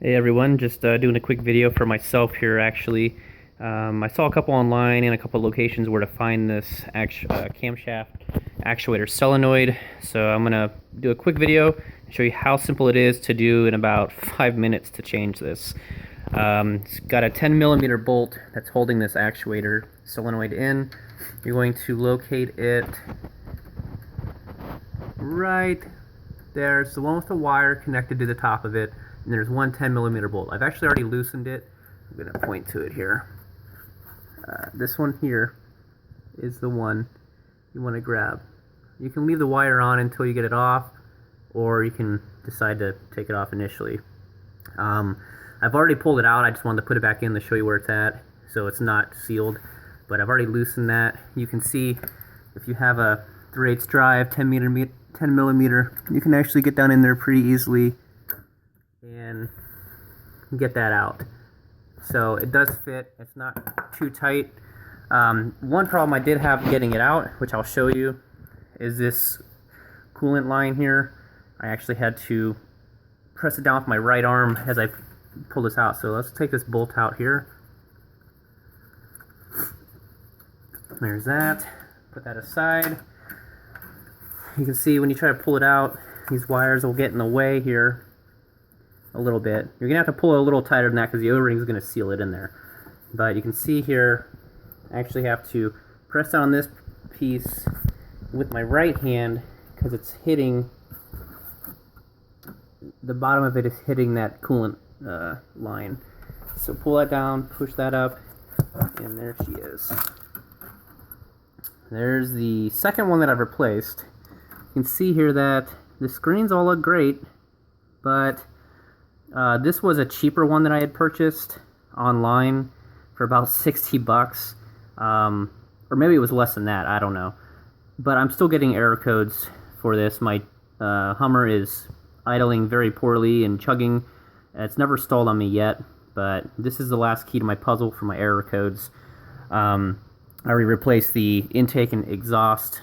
Hey everyone, just doing a quick video for myself here actually. I saw a couple online and a couple locations where to find this camshaft actuator solenoid. So I'm going to do a quick video and show you how simple it is to do in about 5 minutes to change this. It's got a 10mm bolt that's holding this actuator solenoid in. You're going to locate it right there. It's the one with the wire connected to the top of it. And there's one 10mm bolt. I've actually already loosened it. I'm going to point to it here. This one here is the one you want to grab. You can leave the wire on until you get it off, or you can decide to take it off initially. I've already pulled it out. I just wanted to put it back in to show you where it's at, so it's not sealed. But I've already loosened that. You can see if you have a 3/8 drive, 10mm, you can actually get down in there pretty easily and get that out. So it does fit. It's not too tight. One problem I did have getting it out, which I'll show you, is this coolant line here. I actually had to press it down with my right arm as I pull this out. So let's take this bolt out here. There's that. Put that aside. You can see when you try to pull it out, these wires will get in the way here a little bit. You're gonna have to pull it a little tighter than that because the O-ring is gonna seal it in there. But you can see here, I actually have to press down on this piece with my right hand because it's hitting, the bottom of it is hitting that coolant line. So pull that down, push that up, and there she is. There's the second one that I've replaced. You can see here that the screens all look great, but this was a cheaper one that I had purchased online for about 60 bucks. Or maybe it was less than that, I don't know. But I'm still getting error codes for this. My Hummer is idling very poorly and chugging. It's never stalled on me yet, but this is the last key to my puzzle for my error codes. I already replaced the intake and exhaust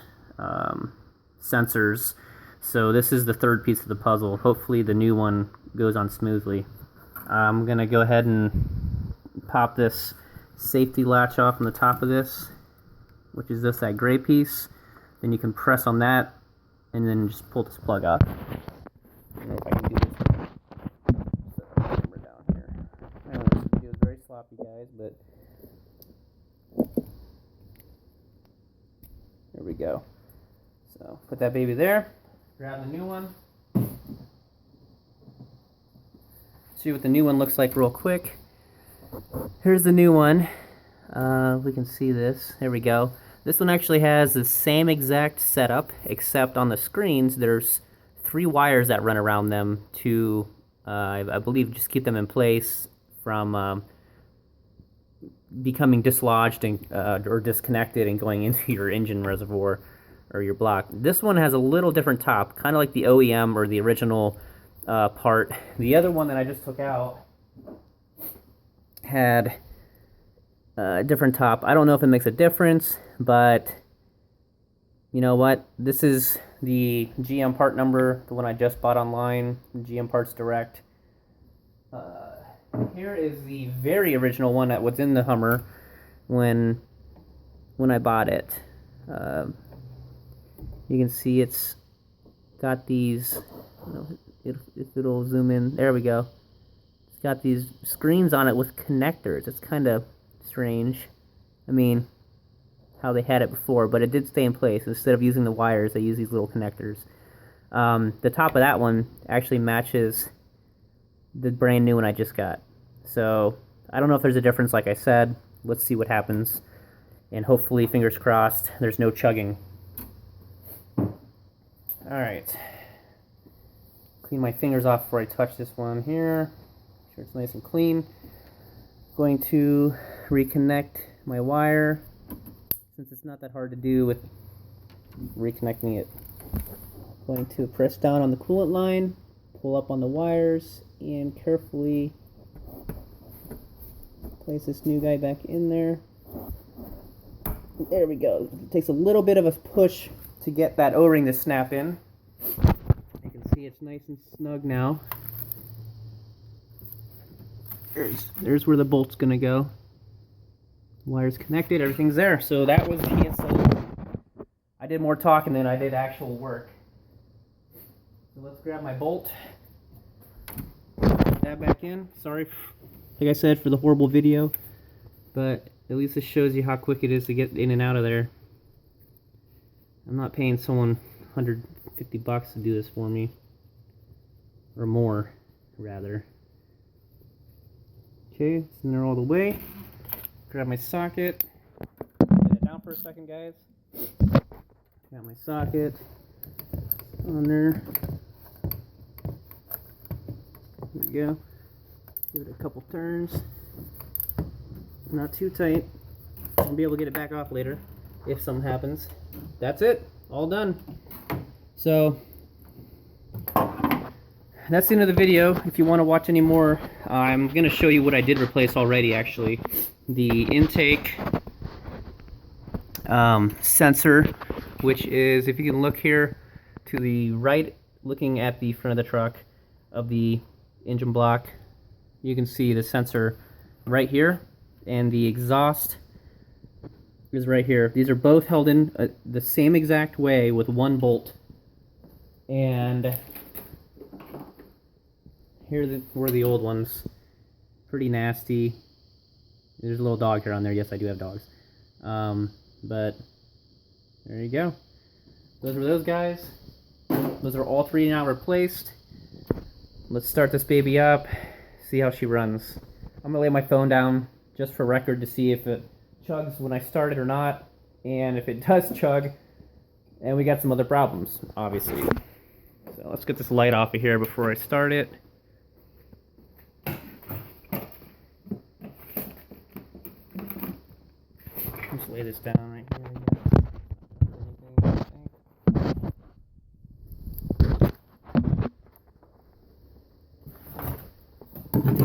sensors. So this is the third piece of the puzzle. Hopefully the new one goes on smoothly. I'm gonna go ahead and pop this safety latch off on the top of this, which is that gray piece. Then you can press on that and then just pull this plug out. I don't know if I can do this. Set the camera down here. I know this video is very sloppy, guys, but there we go. So put that baby there. Grab the new one. See what the new one looks like real quick. Here's the new one. We can see this. There we go. This one actually has the same exact setup, except on the screens there's 3 wires that run around them to, I believe, just keep them in place from becoming dislodged and, or disconnected and going into your engine reservoir or your block. This one has a little different top, kind of like the OEM or the original part. The other one that I just took out had a different top. I don't know if it makes a difference, but you know what? This is the GM part number, the one I just bought online, GM Parts Direct. Here is the very original one that was in the Hummer when I bought it. You can see it's got these, I don't know if it'll zoom in, there we go. It's got these screens on it with connectors. It's kind of strange. I mean, how they had it before, but it did stay in place. Instead of using the wires, they use these little connectors. The top of that one actually matches the brand new one I just got. So I don't know if there's a difference, like I said. Let's see what happens. And hopefully, fingers crossed, there's no chugging. Alright. Clean my fingers off before I touch this one here. Make sure it's nice and clean. Going to reconnect my wire, since it's not that hard to do with reconnecting it. Going to press down on the coolant line, pull up on the wires, and carefully place this new guy back in there. There we go. It takes a little bit of a push to get that O-ring to snap in. You can see it's nice and snug now. there's where the bolt's gonna go. Wire's connected, everything's there. So that was the installation. I did more talking than I did actual work. So let's grab my bolt. Put that back in. Sorry, like I said, for the horrible video, but at least this shows you how quick it is to get in and out of there. I'm not paying someone $150 to do this for me, or more, rather. Okay, it's in there all the way. Grab my socket. Get it down for a second, guys. Got my socket on there. There we go. Give it a couple turns. Not too tight. I'll be able to get it back off later if something happens. That's it. All done. So that's the end of the video. If you want to watch any more, I'm going to show you what I did replace already, actually. The intake sensor, which is, if you can look here to the right, looking at the front of the truck of the engine block, you can see the sensor right here, and the exhaust is right here. These are both held in the same exact way with one bolt. And here were the old ones. Pretty nasty. There's a little dog here on there. Yes, I do have dogs. But there you go. Those were those guys. Those are all three now replaced. Let's start this baby up, see how she runs. I'm gonna lay my phone down just for record to see if it chugs when I start it or not, and if it does chug, and we got some other problems, obviously. So let's get this light off of here before I start it. Let's lay this down right here.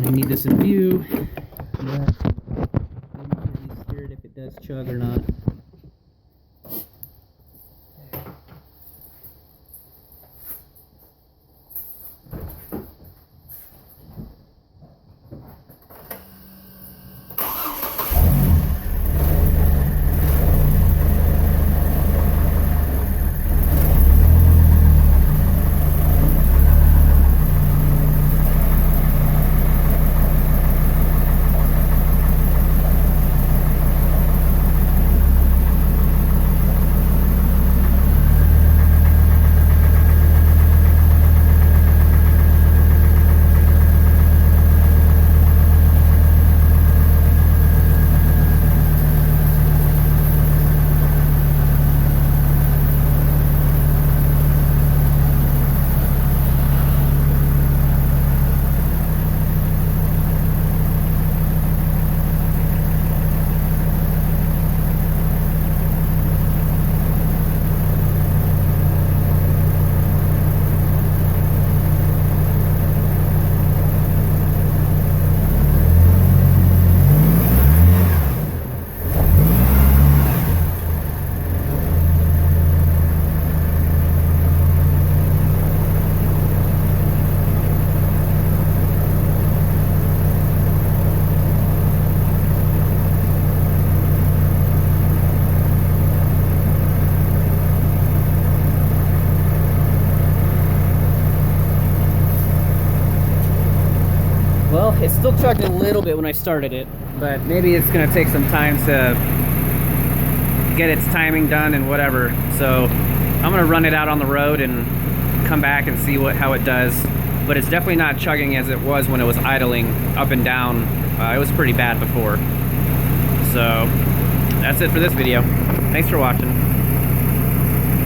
I need this in view, but I'm really scared if it does chug or not. Well, it still chugged a little bit when I started it, but maybe it's going to take some time to get its timing done and whatever. So I'm going to run it out on the road and come back and see how it does. But it's definitely not chugging as it was when it was idling up and down. It was pretty bad before. So that's it for this video. Thanks for watching.